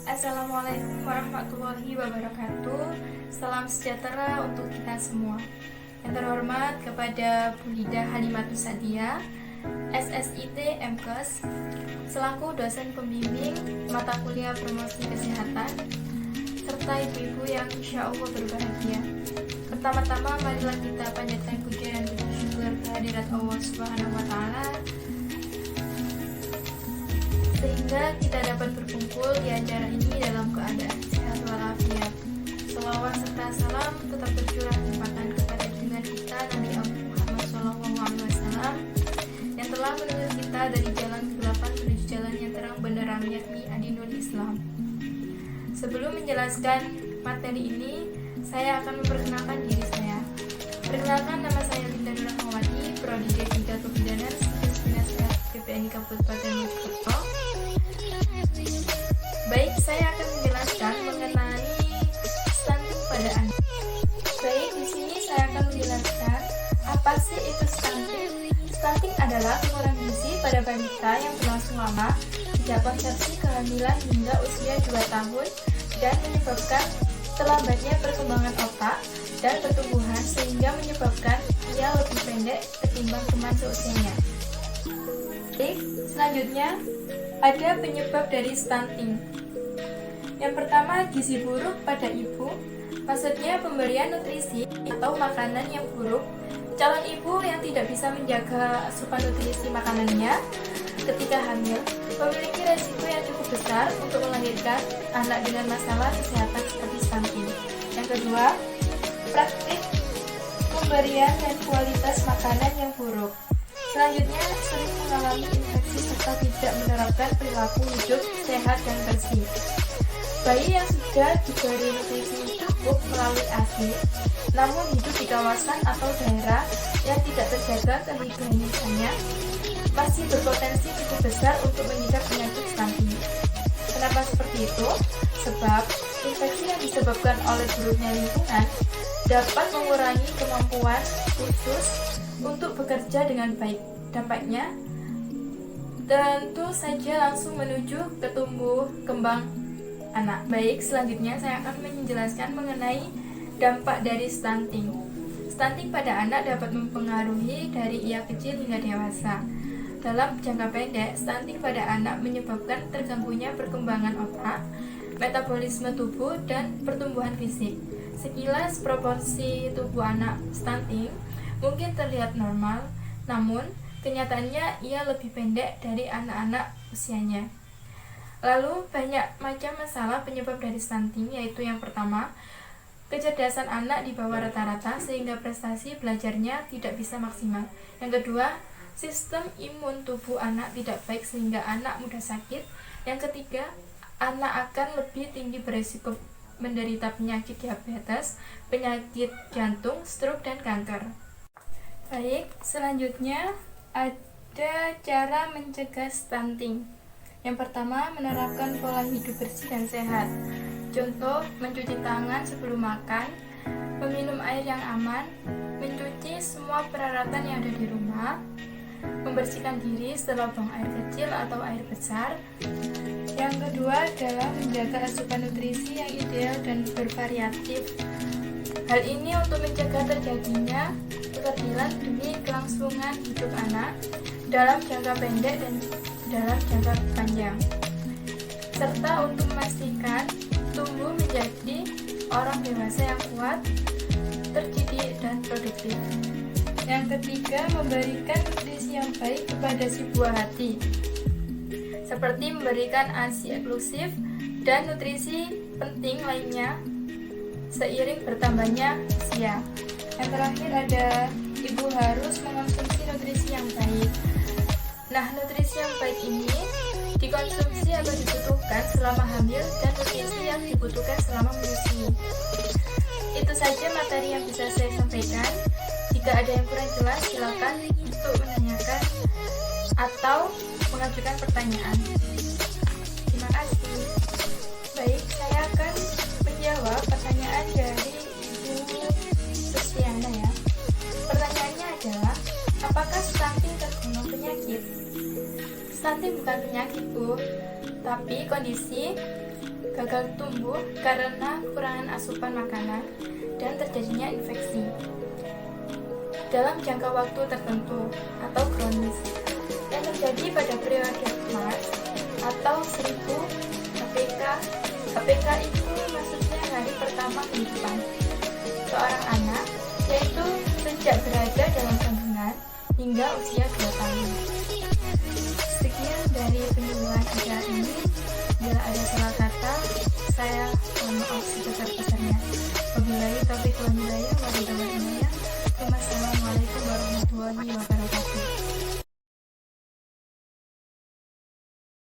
Assalamualaikum warahmatullahi wabarakatuh. Salam sejahtera untuk kita semua. Yang terhormat kepada Bu Lida Halimatus Sadia, SSIT MKes, selaku dosen pembimbing mata kuliah promosi kesehatan, serta ibu-ibu yang insya Allah berbahagia. Pertama-tama marilah kita panjatkan puja dan syukur kehadirat Allah Subhanahu wa Ta'ala, sehingga kita dapat berkumpul di acara ini dalam keadaan sehat walafiat. Selawat serta salam tetap tercurah limpahkan kepada junjungan kita Nabi Muhammad SAW yang telah menuntun kita dari jalan kegelapan menuju jalan yang terang benderang, yakni Adinul Islam. Sebelum menjelaskan materi ini, saya akan memperkenalkan diri saya. Perkenalkan, nama saya Linda Nurahmawati, Prodi D3 Kebidanan Dinas PPNI Kabupaten Mojokerto. Baik, saya akan menjelaskan mengenai stunting pada anak. Baik, di sini saya akan menjelaskan apa sih itu stunting. Stunting adalah kekurangan gizi pada balita yang berlangsung lama sejak konsepsi kehamilan hingga usia 2 tahun dan menyebabkan terlambatnya perkembangan otak dan pertumbuhan sehingga menyebabkan ia lebih pendek ketimbang teman seusianya. Baik, selanjutnya ada penyebab dari stunting. Yang pertama, gizi buruk pada ibu, maksudnya pemberian nutrisi atau makanan yang buruk. Calon ibu yang tidak bisa menjaga asupan nutrisi makanannya ketika hamil memiliki resiko yang cukup besar untuk melahirkan anak dengan masalah kesehatan seperti stunting. Yang kedua, praktik pemberian dan kualitas makanan yang buruk. Selanjutnya, sering mengalami infeksi serta tidak menerapkan perilaku hidup sehat dan bersih. Bayi yang sudah diberi nutrisi cukup melalui ASI, namun hidup di kawasan atau daerah yang tidak terjaga kehigienisannya, masih berpotensi cukup besar untuk mengidap penyakit stunting. Kenapa seperti itu? Sebab infeksi yang disebabkan oleh buruknya lingkungan dapat mengurangi kemampuan usus untuk bekerja dengan baik. Dampaknya tentu saja langsung menuju ke tumbuh kembang anak. Baik, selanjutnya saya akan menjelaskan mengenai dampak dari stunting. Stunting pada anak dapat mempengaruhi dari ia kecil hingga dewasa. Dalam jangka pendek, stunting pada anak menyebabkan terganggunya perkembangan otak, metabolisme tubuh, dan pertumbuhan fisik. Sekilas proporsi tubuh anak stunting mungkin terlihat normal, namun kenyataannya ia lebih pendek dari anak-anak usianya. Lalu banyak macam masalah penyebab dari stunting, yaitu yang pertama, kecerdasan anak di bawah rata-rata sehingga prestasi belajarnya tidak bisa maksimal. Yang kedua, sistem imun tubuh anak tidak baik sehingga anak mudah sakit. Yang ketiga, anak akan lebih tinggi beresiko menderita penyakit diabetes, penyakit jantung, stroke, dan kanker. Baik, selanjutnya ada cara mencegah stunting. Yang pertama, menerapkan pola hidup bersih dan sehat. Contoh, mencuci tangan sebelum makan, meminum air yang aman, mencuci semua peralatan yang ada di rumah, membersihkan diri setelah buang air kecil atau air besar. Yang kedua adalah menjaga asupan nutrisi yang ideal dan bervariatif. Hal ini untuk mencegah terjadinya keterdilan demi kelangsungan hidup anak dalam jangka pendek dan dalam jangka panjang, serta untuk memastikan tumbuh menjadi orang dewasa yang kuat, terdidik, dan produktif. Yang ketiga, memberikan nutrisi yang baik kepada si buah hati, seperti memberikan ASI eksklusif dan nutrisi penting lainnya seiring bertambahnya usia. Yang terakhir ada ibu harus mengonsumsi nutrisi yang baik. Nah, nutrisi yang baik ini dikonsumsi atau dibutuhkan selama hamil dan nutrisi yang dibutuhkan selama menyusui. Itu saja materi yang bisa saya sampaikan. Jika ada yang kurang jelas, silakan untuk menanyakan atau mengajukan pertanyaan. Terima kasih. Baik, saya akan menjawab pertanyaan dari Ibu Sustiana ya. Pertanyaannya adalah, apakah stunting tergolong penyakit? Stunting bukan penyakit, Bu, tapi kondisi gagal tumbuh karena kekurangan asupan makanan, dan terjadinya infeksi dalam jangka waktu tertentu atau kronis yang terjadi pada periode Mars atau 1000 HPK. HPK itu maksudnya hari pertama kehidupan seorang anak, yaitu sejak berada dalam kandungan hingga usia 2 tahun. Sekian dari penyuluhan acara ini.